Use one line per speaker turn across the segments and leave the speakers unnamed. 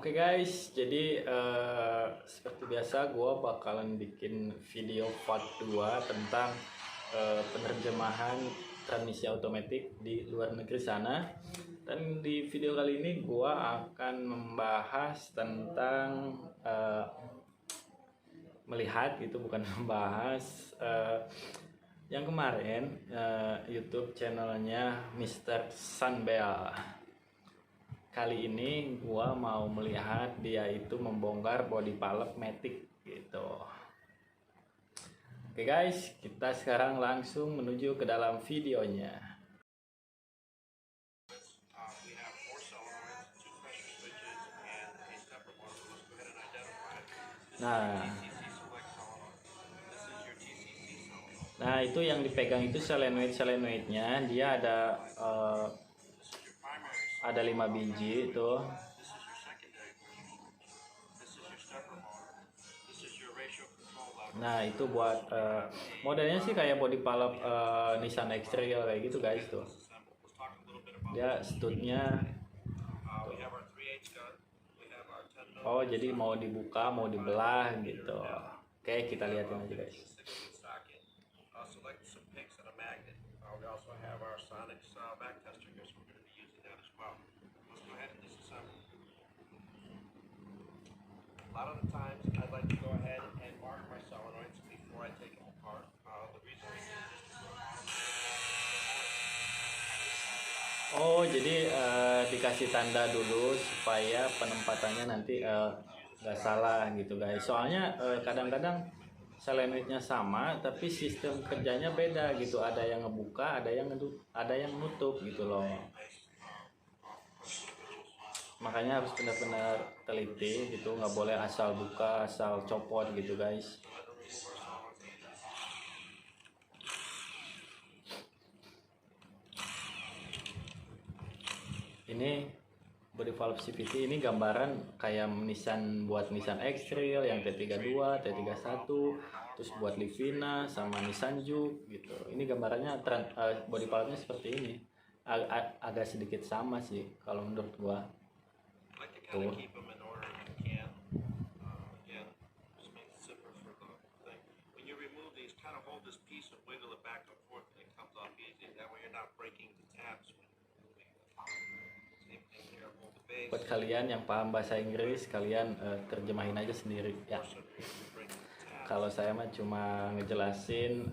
Oke guys, jadi seperti biasa gue bakalan bikin video part 2 tentang penerjemahan transmisi otomatis di luar negeri sana. Dan di video kali ini gue akan membahas tentang melihat, itu bukan membahas yang kemarin YouTube channelnya Mr. Sunbel. Kali ini gua mau melihat dia itu membongkar body pallet Matic gitu. Oke guys, kita sekarang langsung menuju ke dalam videonya. Nah itu yang dipegang itu solenoid-nya, dia ada 5 biji itu. Nah itu buat modelnya sih kayak body pallet Nissan X-Trail kayak gitu guys tuh. Dia studnya oh jadi mau dibuka mau dibelah gitu. Oke, kita lihatin aja guys.
A lot of the times I'd like to go ahead and mark my solenoids before I take them apart. The reason
Oh jadi dikasih tanda dulu supaya penempatannya nanti nggak salah gitu guys. Soalnya kadang-kadang solenoidnya sama tapi sistem kerjanya beda gitu. Ada yang ngebuka, ada yang nutup gitu loh. Makanya harus benar-benar teliti gitu, nggak boleh asal buka asal copot gitu guys. Ini body valve CVT, ini gambaran kayak Nissan, buat Nissan X-Trail yang T32, T31, terus buat Livina sama Nissan Juke gitu. Ini gambarannya body valve-nya seperti ini. Agak sedikit sama sih kalau menurut gua. Tuh. Buat kalian yang paham bahasa Inggris, kalian terjemahin aja sendiri ya. Kalau saya mah cuma ngejelasin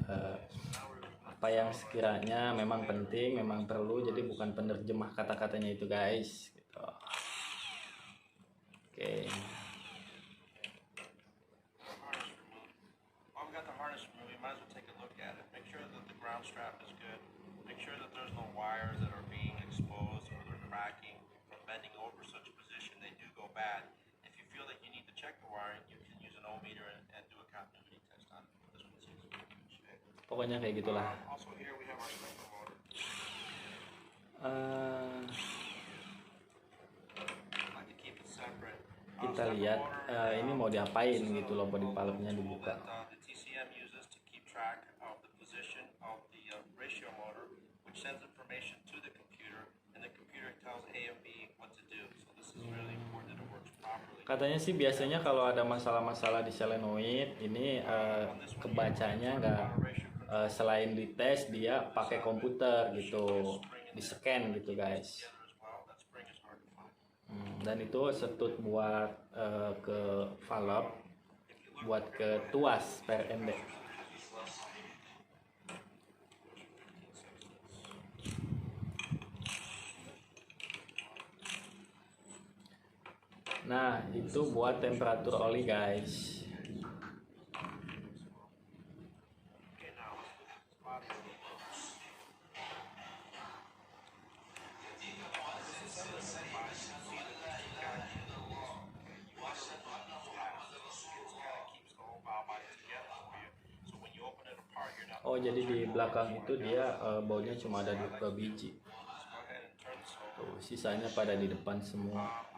apa yang sekiranya memang penting, memang perlu, jadi bukan penerjemah kata-katanya itu guys gitu. Oke. Pokoknya kayak gitulah. Kita lihat ini mau diapain gitu loh, body palletnya dibuka. Katanya sih biasanya kalau ada masalah-masalah di solenoid ini kebacanya nggak selain dites, dia pakai komputer gitu, di scan gitu guys. Dan itu setut buat ke valve, buat ke tuas PRMD. Nah itu buat temperatur oli guys. Oh jadi di belakang itu dia baunya cuma ada 2 biji. Tuh, sisanya pada di depan semua.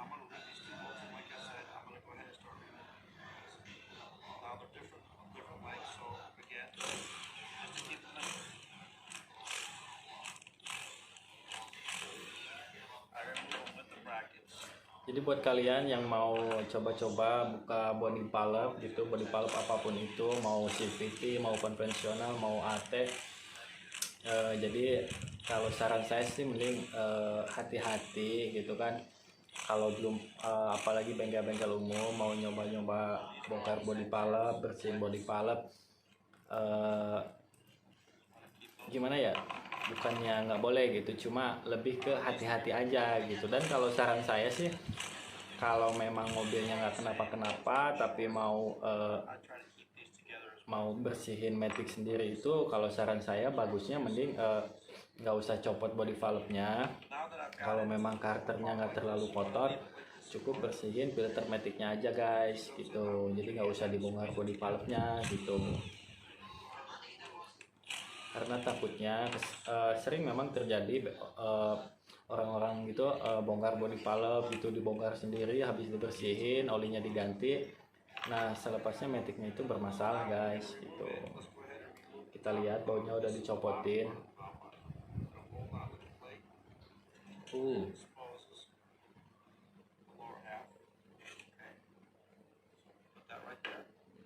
Jadi buat kalian yang mau coba-coba buka body palep gitu, body palep apapun itu, mau CVT, mau konvensional, mau AT, jadi kalau saran saya sih mending hati-hati gitu kan. Kalau belum apalagi bengkel-bengkel umum mau nyoba-nyoba bongkar body palep, bersihin body palep, eh, gimana ya, bukannya nggak boleh gitu, cuma lebih ke hati-hati aja gitu. Dan kalau saran saya sih, kalau memang mobilnya nggak kenapa-kenapa tapi mau bersihin matic sendiri, itu kalau saran saya bagusnya mending nggak usah copot body valve-nya. Kalau memang karakternya nggak terlalu kotor, cukup bersihin filter maticnya aja guys gitu. Jadi nggak usah dibongkar body valve-nya gitu, karena takutnya sering memang terjadi orang-orang gitu bongkar body valve gitu, dibongkar sendiri, habis dibersihin olinya diganti, nah selepasnya maticnya itu bermasalah guys gitu. Kita lihat baunya udah dicopotin.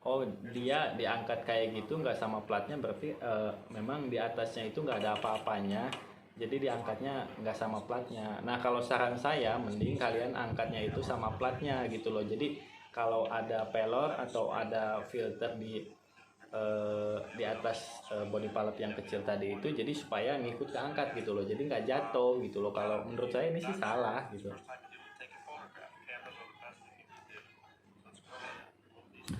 Oh, dia diangkat kayak gitu nggak sama platnya, berarti memang di atasnya itu nggak ada apa-apanya, jadi diangkatnya nggak sama platnya. Nah kalau saran saya mending kalian angkatnya itu sama platnya gitu loh. Jadi kalau ada pelor atau ada filter di atas body pallet yang kecil tadi itu, jadi supaya ngikut ke angkat gitu loh, jadi nggak jatuh gitu loh. Kalau menurut saya ini sih salah gitu.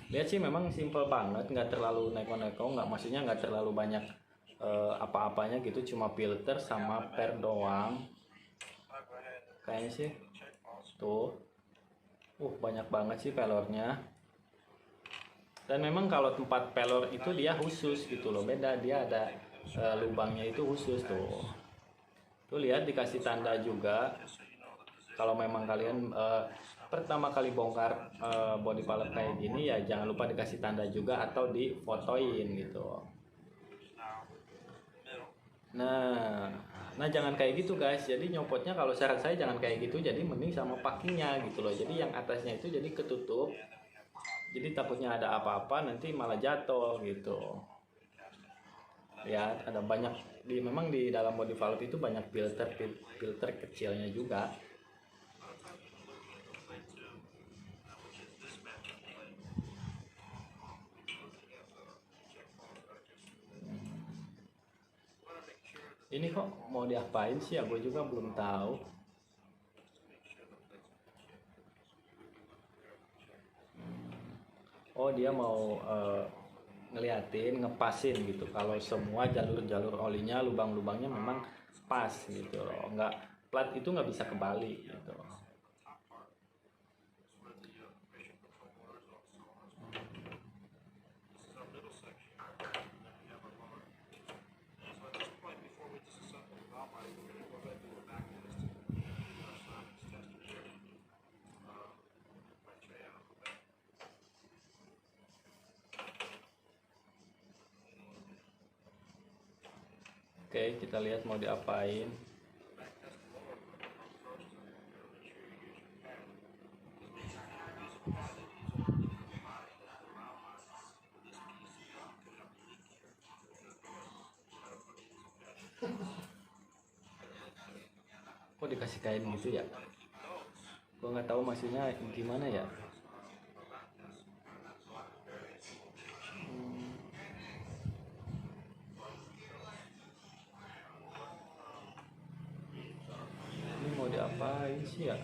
Lihat sih memang simple banget, nggak terlalu neko-neko, nggak, maksudnya nggak terlalu banyak apa-apanya gitu, cuma filter sama per doang kayaknya sih. Tuh, banyak banget sih pelornya. Dan memang kalau tempat pelor itu dia khusus gitu loh, beda, dia ada lubangnya itu khusus tuh. Tuh lihat dikasih tanda juga. Kalau memang kalian pertama kali bongkar body pallet kayak gini, ya jangan lupa dikasih tanda juga atau difotoin gitu. Nah jangan kayak gitu guys. Jadi nyopotnya kalau saran saya jangan kayak gitu. Jadi mending sama packingnya gitu loh. Jadi yang atasnya itu jadi ketutup. Jadi takutnya ada apa-apa nanti malah jatuh gitu. Ya ada banyak memang di dalam body valve itu banyak filter kecilnya juga. Ini kok mau diapain sih ya, gue juga belum tahu. Oh dia mau ngeliatin, ngepasin gitu, kalau semua jalur-jalur olinya, lubang-lubangnya memang pas gitu loh, nggak plat itu nggak bisa kebalik gitu. Oke, kita lihat mau diapain. Kok dikasih kain gitu ya? Gue nggak tahu maksudnya gimana ya. Ini mau diapain sih ya?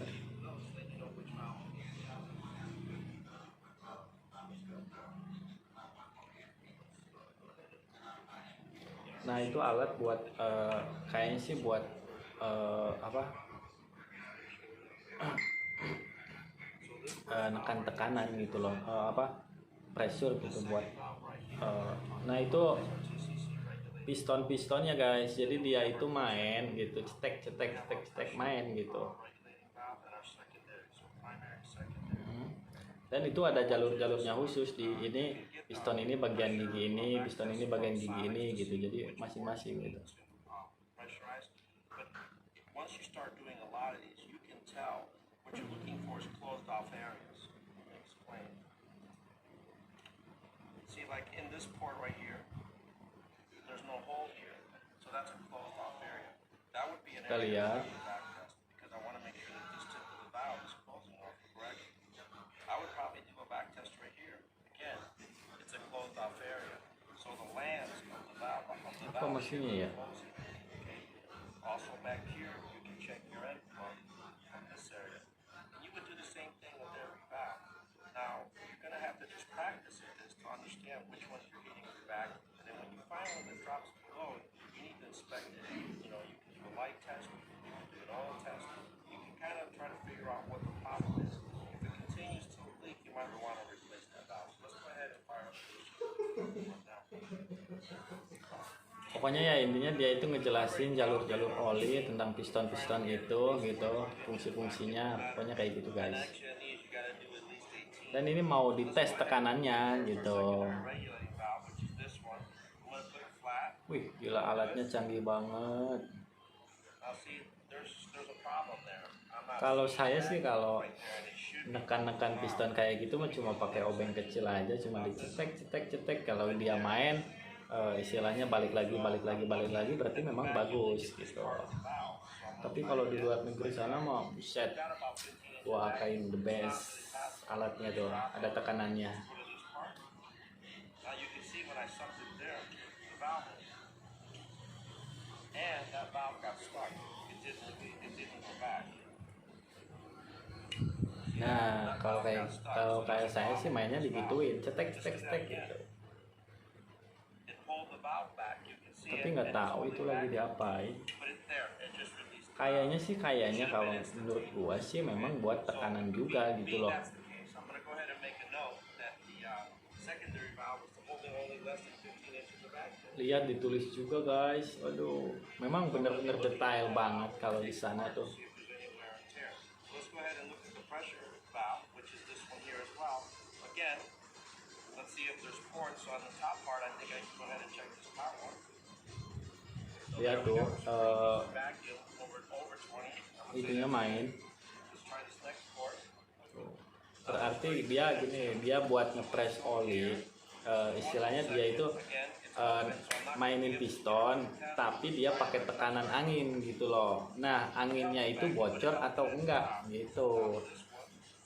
Nah itu alat buat kayaknya sih buat apa? Nekan tekanan gitu loh, apa? Pressure gitu buat. Nah itu pistonnya guys. Jadi dia itu main gitu, cetek main gitu. Dan itu ada jalur-jalurnya khusus di ini, piston ini bagian gigi ini, piston ini bagian gigi ini gitu, jadi masing-masing gitu.
off areas. Let me explain. See, like in this port right here, there's no hole here, so that's a closed off area. That would be an
Kita
area
lihat.
to do a back test because I want to make sure that this tip of the valve is closing off correctly. I would probably do a back test right here. Again, it's a closed off area, so the lands of the valve
Apa mesinnya ya?
closing. Okay. Also back here, you can check your end plug from this area. And you would do the same thing with every valve. Now, you're going to have to just practice at this to understand which ones you're hitting your back. And then when you find one that drops below, you need to inspect it. You know, you can do a light test, you can do an oil test. You can kind of try to figure out what the problem is. If it continues to leak, you might want to replace that valve. So let's go ahead and fire up the now.
Pokoknya ya intinya dia itu ngejelasin jalur-jalur oli tentang piston-piston itu gitu, fungsi-fungsinya, pokoknya kayak gitu guys.
Actually, on these, you got to do at least 18.
Dan ini mau dites tekanannya gitu.
Regulating valve, which is this one. I'm going to put it flat.
Wih, gila alatnya canggih banget.
Now see, there's a problem there. I'm not
Kalau saya sih kalau
right there, and it should be.
nekan-nekan piston kayak gitu mah cuma pakai obeng kecil aja, cuma dicetek-cetek-cetek. Kalau dia main istilahnya balik lagi berarti memang bagus gitu. Tapi kalau di luar negeri sana mah buset, wah kain the best alatnya tuh, ada tekanannya.
Now you can see when I sucked it there, the valve and that valve got stuck. It didn't go back.
Nah, kalau kayak saya sih mainnya digituin, cetek gitu.
It pulled the valve back. You can see
Tapi
it.
nggak
and
tahu
it's
itu
holding
lagi
back.
diapain.
But it's there. It just released.
Kayaknya kalau menurut gua sih memang buat tekanan juga gitu loh.
That's the case. I'm going to go ahead and make a note that the secondary valve is holding only less than 15 inches of action.
Lihat ditulis juga guys. Waduh, memang bener-bener detail banget kalau di sana tuh.
See if there's any wear and tear. So let's go ahead and look at the pressure valve, which is this one here as well. Again, let's see if there's ports. So on the top part, I think I can go ahead and check this top one.
Lihat tuh,
Vacuum over 20. I'm gonna
itunya main.
Let's try this next port.
Berarti dia gini, dia buat ngepres oli. Istilahnya dia itu
Again, it's
mainin piston, tapi dia pakai tekanan angin gitu loh. Nah, anginnya itu bocor atau enggak gitu.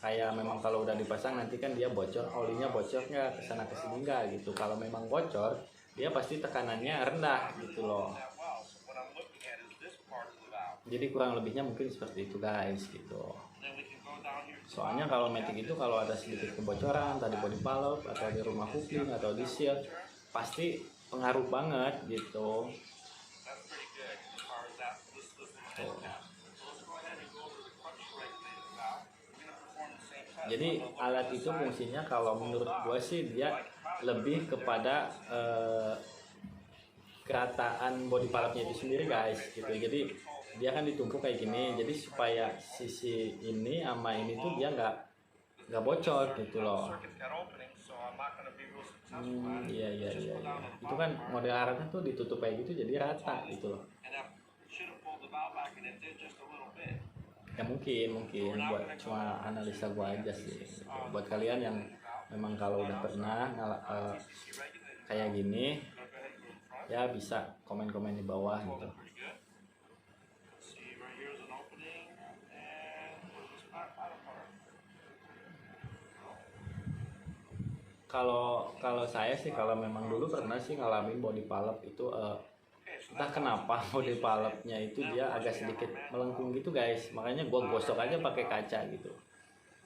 Kayak memang kalau udah dipasang nanti kan dia bocor, olinya bocor nggak kesana kesini nggak gitu. Kalau memang bocor, dia pasti tekanannya rendah gitu loh.
that well. So what I'm looking at is this part of the valve.
Jadi kurang lebihnya mungkin seperti itu guys gitu.
Then we can go down here.
Soalnya kalau Matic itu kalau ada sedikit kebocoran, tadi body valve atau di rumah coupling atau di seal, pasti pengaruh banget gitu.
That's pretty good as far as that. This little end cap. So let's go ahead and go over the clutch regulating valve. We're going to perform the same test.
Jadi alat itu fungsinya kalau menurut gue sih dia lebih kepada kerataan body valve-nya itu sendiri guys gitu. Jadi dia kan ditumpuk kayak gini, jadi supaya sisi ini sama ini tuh dia nggak bocor gitu loh.
Circuit's got openings, so I'm not going to be real successful at it.
Iya. Itu kan model alatnya tuh ditutup kayak gitu jadi rata gitu loh.
And I should have pulled the valve back and it did just a little bit.
Ya mungkin buat cuma analisa gua aja sih gitu. Buat kalian yang memang kalau udah pernah
CC regulating.
kayak gini
Go ahead and go in front.
ya bisa komen-komen di bawah
Hold
gitu.
it pretty good. See, right here is an opening, and where's this bottom part?
Kalau saya sih kalau memang dulu pernah sih ngalamin body valve itu
Okay, so
entah kenapa body valve-nya itu dia agak sedikit melengkung gitu guys. Makanya gua gosok aja pakai kaca gitu.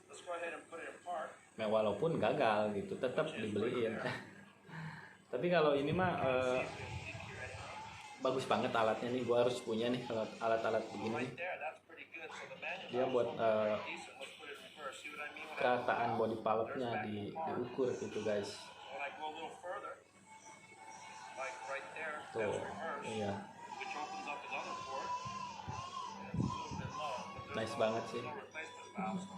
let's go ahead and put it apart.
Walaupun gagal gitu tetap dibeliin. Tapi kalau ini mah bagus banget alatnya nih, gua harus punya nih kalau alat-alat begini nih.
Right there, that's pretty good. So the manual
Dia buat
decent. Let's put it in reverse. See what I mean?
kerataan body valve-nya diukur gitu guys.
When I go a little further, like right there,
Tuh,
that's reverse,
iya,
which opens up another port. And it's a little bit low. But
nice banget sih.
no replacement valves.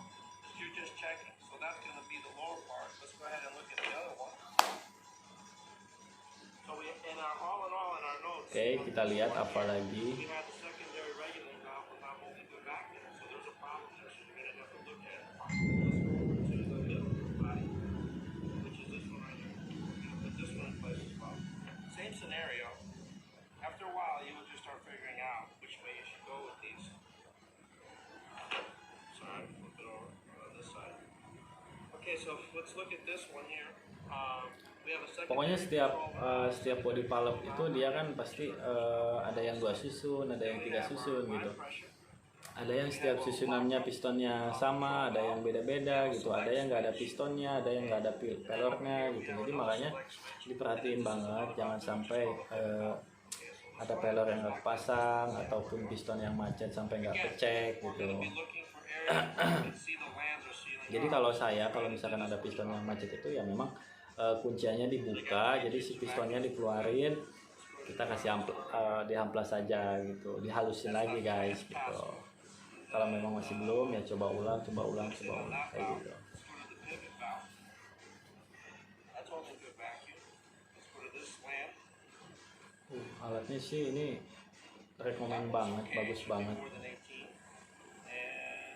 You're just checking. So that's going to be the lower part. Let's go ahead and look at the other one. So we, in our notes,
Oke, kita lihat apa lagi.
we had the secondary regulating valve was not holding good back there. So there's a problem there. So you're going to have to look at it. Okay, so let's look at this one here. We have a second.
Pokoknya setiap body valve itu dia kan pasti ada yang 2 susun, ada yang 3 susun gitu. Ada yang setiap susunannya pistonnya sama, ada yang beda-beda gitu, ada yang nggak ada pistonnya, ada yang nggak ada pelornya gitu. Jadi makanya diperhatiin banget, jangan sampai ada pelor yang nggak pasang ataupun piston yang macet sampai nggak pecek gitu. Jadi kalau misalkan ada piston yang macet itu ya memang kunciannya dibuka, jadi si pistonnya dikeluarin, kita kasih diamplas saja gitu, dihalusin lagi guys gitu. Kalau memang masih belum ya coba ulang kayak gitu. Alatnya sih ini rekomen banget, bagus banget.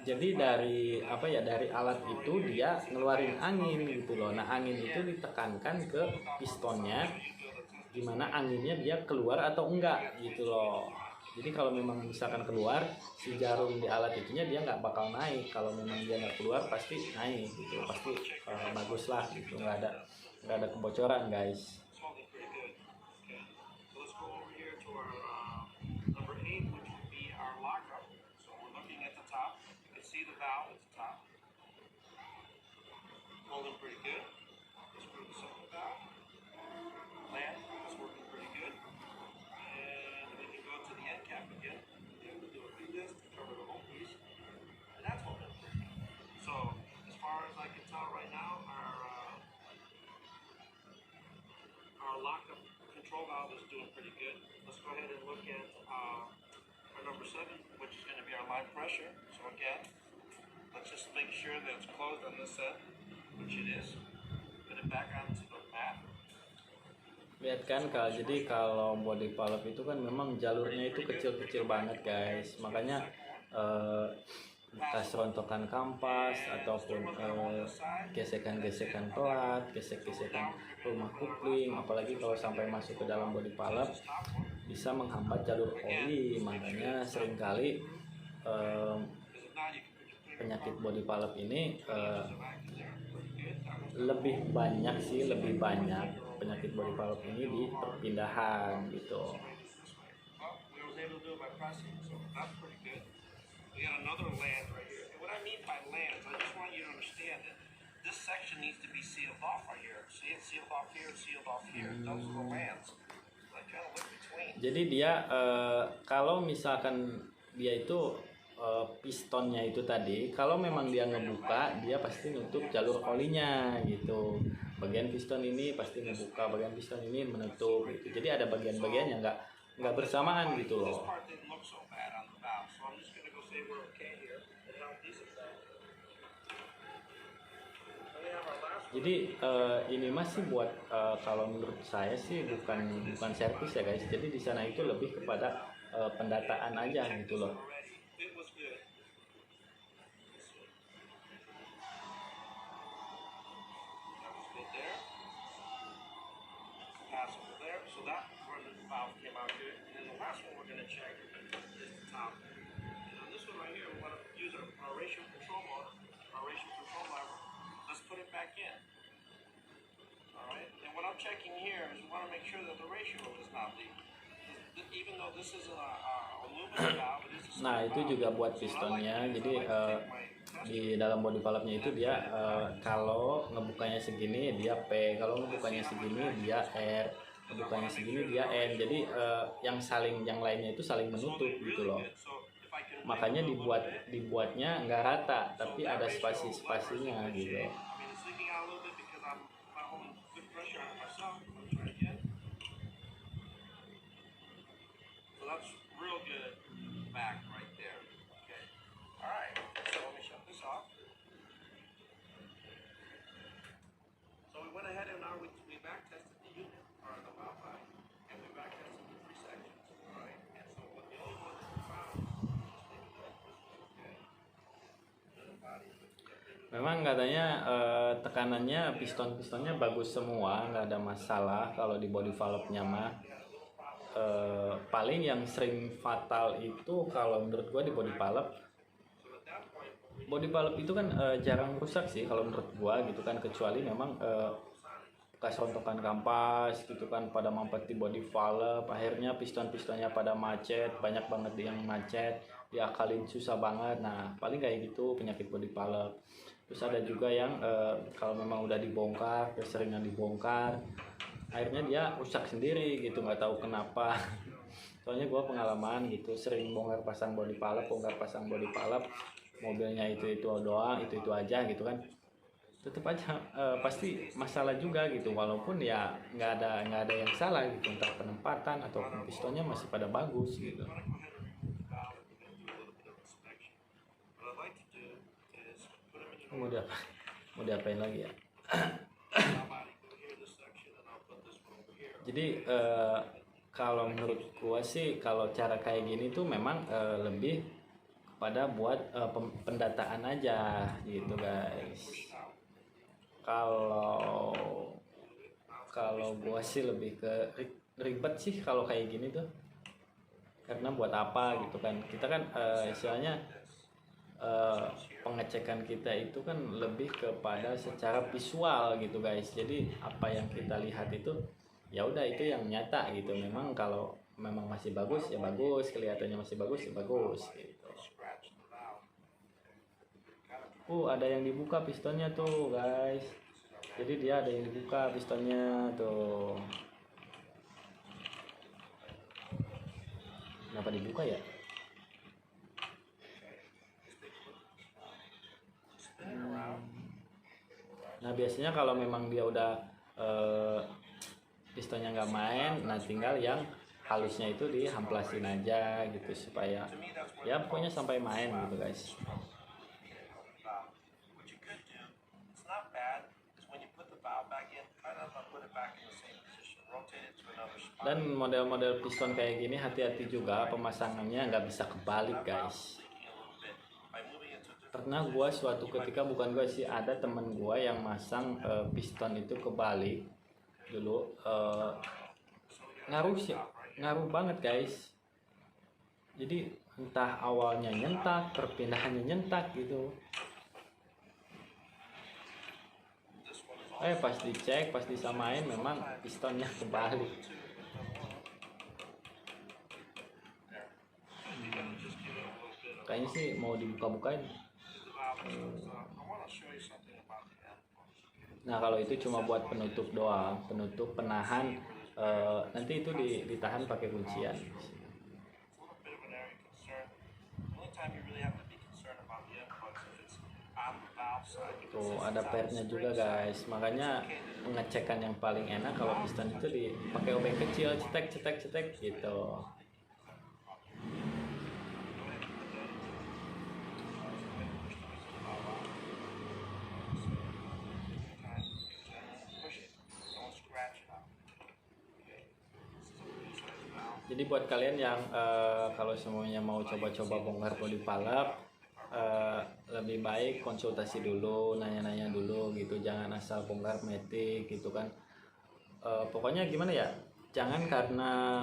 Jadi dari alat itu dia ngeluarin angin gitu loh. Nah angin itu ditekankan ke pistonnya, gimana anginnya dia keluar atau enggak gitu loh. Jadi kalau memang misalkan keluar, si jarum di alat itunya dia nggak bakal naik. Kalau memang dia nggak keluar pasti naik gitu, pasti bagus lah gitu, nggak ada kebocoran guys.
Lockup control valve is doing pretty good. Let's go ahead and look at our number 7, which is going to be our line pressure. So again, let's just make sure that it's closed on this end, which it is. Put it back onto the mat.
Lihat kan jadi kalau body valve itu kan memang jalurnya itu kecil-kecil banget guys, makanya bekas rontokan kampas ataupun gesekan-gesekan pelat, gesek-gesekan rumah kupling, apalagi kalau sampai masuk ke dalam body valve bisa menghambat jalur oli. Makanya seringkali penyakit body valve ini lebih banyak penyakit body valve ini di perpindahan gitu.
We got another land right here. And what I mean by lands, I just want you to understand that this section needs to be sealed off right here. See it sealed off here, sealed off here. Those are the lands. Like kind of look between.
Jadi dia kalau misalkan dia itu pistonnya itu tadi, kalau memang dia ngebuka, dia pasti nutup jalur olinya gitu. Bagian piston ini pasti ngebuka, bagian piston ini menutup gitu. Jadi ada bagian-bagian yang nggak bersamaan gitu loh. Jadi ini masih buat kalau menurut saya sih bukan servis ya guys. Jadi di sana itu lebih kepada pendataan aja gitu loh.
Checking here is we want to make sure that the ratio is not leaking. Even though this is an aluminum valve, it is a
nah itu juga buat pistonnya. Jadi di dalam body valve-nya itu dia kalau ngebukanya segini dia P, kalau ngebukanya segini dia R, ngebukanya segini dia N. Jadi yang lainnya itu saling menutup gitu loh. Makanya dibuatnya nggak rata, tapi ada spasi-spasinya gitu.
That's real good back right there. Okay. All right. So let me shut this off. So we went ahead and now we back tested the unit or the valve pipe, and we back tested the 3 sections. All right. And so what the only one that we found
memang katanya tekanannya pistonnya bagus semua, nggak ada masalah kalau di body valve-nya mah. Paling yang sering fatal itu kalau menurut gua di body valve body valve itu kan jarang rusak sih kalau menurut gua gitu kan, kecuali memang bekas rontokan kampas gitu kan pada mampet di body valve, akhirnya piston-pistonnya pada macet, banyak banget yang macet, diakalin susah banget. Nah paling kayak gitu penyakit body valve. Terus ada juga yang kalau memang udah dibongkar, keseringan dibongkar, akhirnya dia rusak sendiri gitu, nggak tahu kenapa. Soalnya gue pengalaman gitu, sering bongkar pasang body valve, mobilnya itu doang, itu aja gitu kan, tetap aja pasti masalah juga gitu, walaupun ya nggak ada yang salah gitu, entah penempatan atau pistonnya masih pada bagus gitu. Mau diapa mau diapain lagi ya. Jadi kalau menurut gua sih, kalau cara kayak gini tuh memang lebih pada buat pendataan aja gitu guys. Kalau gua sih lebih ke ribet sih kalau kayak gini tuh, karena buat apa gitu kan, kita kan istilahnya pengecekan kita itu kan lebih kepada secara visual gitu guys. Jadi apa yang kita lihat itu ya udah itu yang nyata gitu. Memang kalau memang masih bagus ya bagus, kelihatannya masih bagus ya bagus gitu. Ada yang dibuka pistonnya tuh guys. Jadi dia ada yang dibuka pistonnya tuh. Kenapa dibuka ya? Nah biasanya kalau memang dia udah pistonnya nggak main, nah tinggal yang halusnya itu dihamplasin aja gitu, supaya ya pokoknya sampai main gitu guys. Dan model-model piston kayak gini hati-hati juga pemasangannya, nggak bisa kebalik guys. Pernah gua suatu ketika, bukan gua sih, ada temen gua yang masang piston itu kebalik dulu, ngaruh banget guys. Jadi entah awalnya nyentak, perpindahannya nyentak gitu. Pas dicek, pas disamain memang pistonnya kebalik. Kayaknya sih mau dibuka-bukain. Nah kalau itu cuma buat penutup doang, penutup penahan, nanti itu ditahan pakai kuncian. Tuh ada pairnya juga guys, makanya pengecekan yang paling enak kalau piston itu dipakai obeng kecil, cetek gitu. Jadi buat kalian yang kalau semuanya mau coba-coba bongkar body valve, lebih baik konsultasi dulu, nanya-nanya dulu gitu, jangan asal bongkar matic gitu kan. Pokoknya gimana ya, jangan karena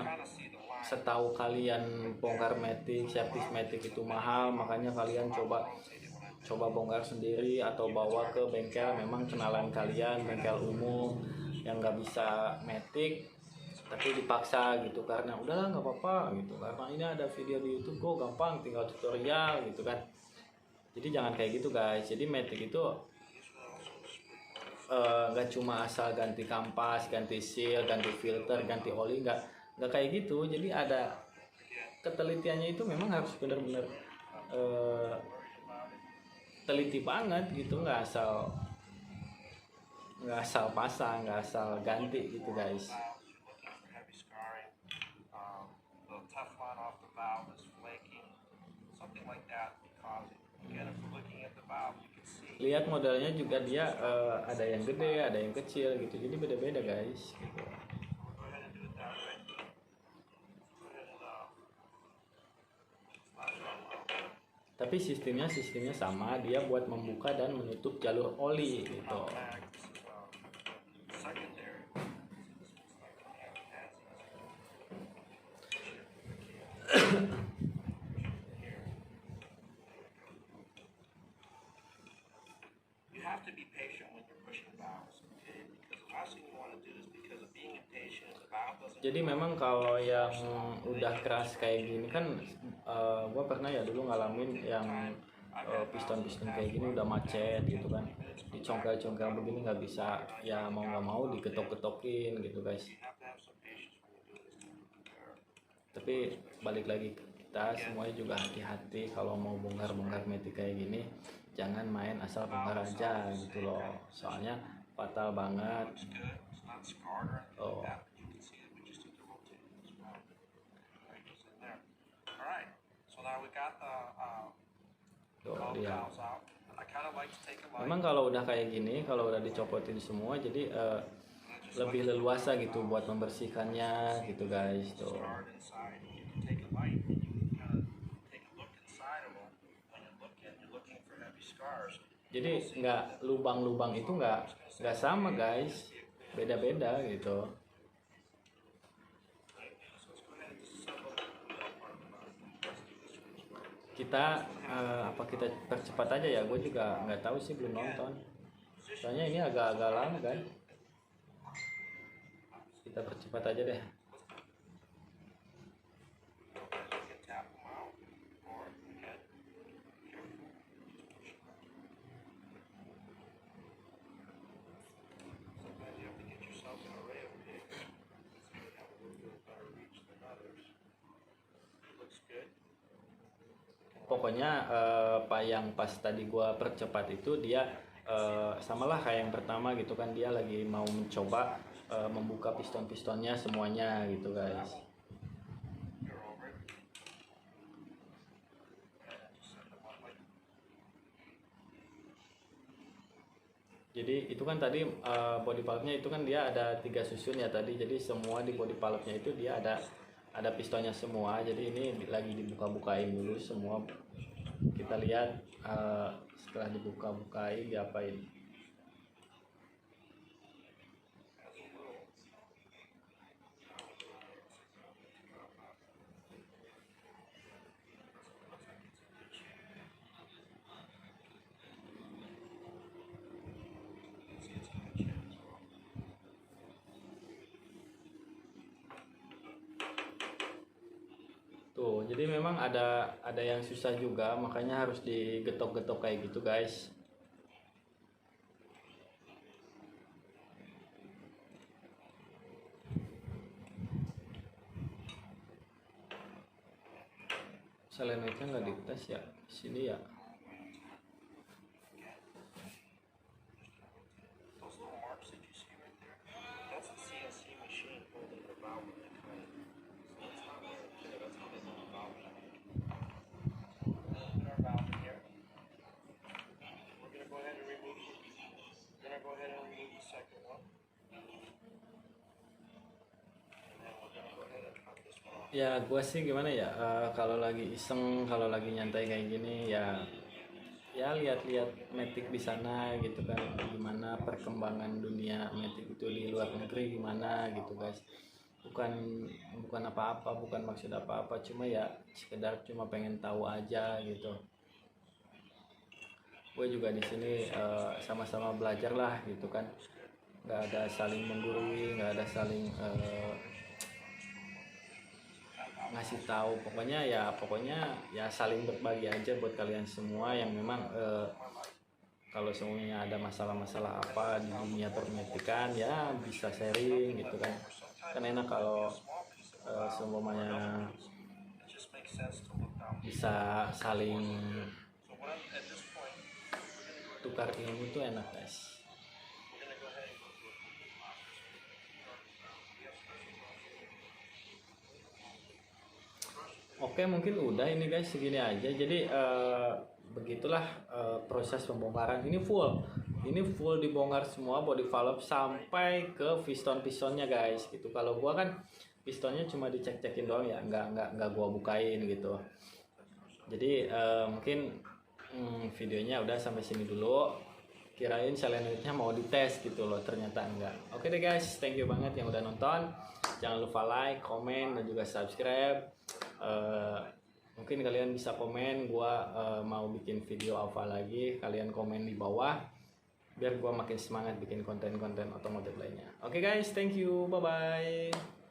setahu kalian bongkar matic, servis matic itu mahal, makanya kalian coba bongkar sendiri atau bawa ke bengkel memang kenalan kalian, bengkel umum yang nggak bisa matic tapi dipaksa gitu, karena udahlah nggak apa-apa gitu, karena ini ada video di YouTube kok gampang, tinggal tutorial gitu kan. Jadi jangan kayak gitu guys. Jadi matic itu nggak cuma asal ganti kampas, ganti seal, ganti filter, ganti oli, nggak kayak gitu. Jadi ada ketelitiannya, itu memang harus benar-benar teliti banget gitu, nggak asal pasang, nggak asal ganti gitu guys. Lihat modelnya juga, dia ada yang gede, ada yang kecil gitu, jadi beda-beda guys gitu. Tapi sistemnya sama, dia buat membuka dan menutup jalur oli gitu.
have to be patient when you're pushing valves, okay? Because the last thing you want to do is because of being impatient, the valve doesn't.
Jadi memang kalau yang udah keras kayak gini kan, gue pernah ya dulu ngalamin yang piston-piston kayak gini udah macet gitu kan, dicongkel-congkel begini nggak bisa, ya mau nggak mau diketok-ketokin gitu guys. Tapi balik lagi, kita semuanya juga hati-hati kalau mau bongkar-bongkar metik kayak gini, jangan main asal bongkar aja gitu loh, soalnya fatal banget. Oh. Tuh, lihat. Memang kalau udah kayak gini, kalau udah dicopotin semua, jadi lebih leluasa gitu buat membersihkannya gitu guys. Tuh. Jadi nggak lubang-lubang itu nggak sama guys, beda-beda gitu. Kita apa kita percepat aja ya, gue juga nggak tahu sih, belum nonton, soalnya ini agak-agak lama kan. Kita percepat aja deh. Pokoknya yang pas tadi gua percepat itu dia samalah kayak yang pertama gitu kan, dia lagi mau mencoba membuka piston-pistonnya semuanya gitu guys. Jadi itu kan tadi body valve-nya itu kan dia ada 3 susun ya tadi, jadi semua di body valve-nya itu dia ada pistonnya semua. Jadi ini lagi dibuka-bukain dulu semua, kita lihat setelah dibuka-bukain diapain. Tuh, jadi memang ada yang susah juga, makanya harus digetok-getok kayak gitu guys. Selenitnya nggak dites ya, sini ya. Ya gue sih gimana ya, kalau lagi iseng, kalau lagi nyantai kayak gini ya lihat-lihat metik di sana gitu kan, gimana perkembangan dunia metik itu di luar negeri gimana gitu guys. Bukan apa-apa, bukan maksud apa-apa, cuma ya sekedar cuma pengen tahu aja gitu. Gue juga di sini sama-sama belajar lah gitu kan, nggak ada saling menggurui, nggak ada saling ngasih tahu, pokoknya ya saling berbagi aja buat kalian semua yang memang kalau semuanya ada masalah-masalah apa di dunia permetikan ya bisa sharing gitu kan. Kan enak kalau semuanya bisa saling tukar ilmu tuh enak guys. Oke, mungkin udah ini guys, segini aja. Jadi begitulah proses pembongkaran. Ini full dibongkar semua body valve sampai ke piston-pistonnya guys gitu. Kalau gua kan pistonnya cuma dicek-cekin doang ya, nggak gua bukain gitu. Jadi mungkin videonya udah sampai sini dulu. Kirain selenitnya mau dites gitu loh, ternyata enggak. Oke deh guys, thank you banget yang udah nonton. Jangan lupa like, komen, dan juga subscribe. Mungkin kalian bisa komen gua mau bikin video apa lagi, kalian komen di bawah. biar gua makin semangat bikin konten-konten otomotif lainnya. Oke guys, thank you, bye bye.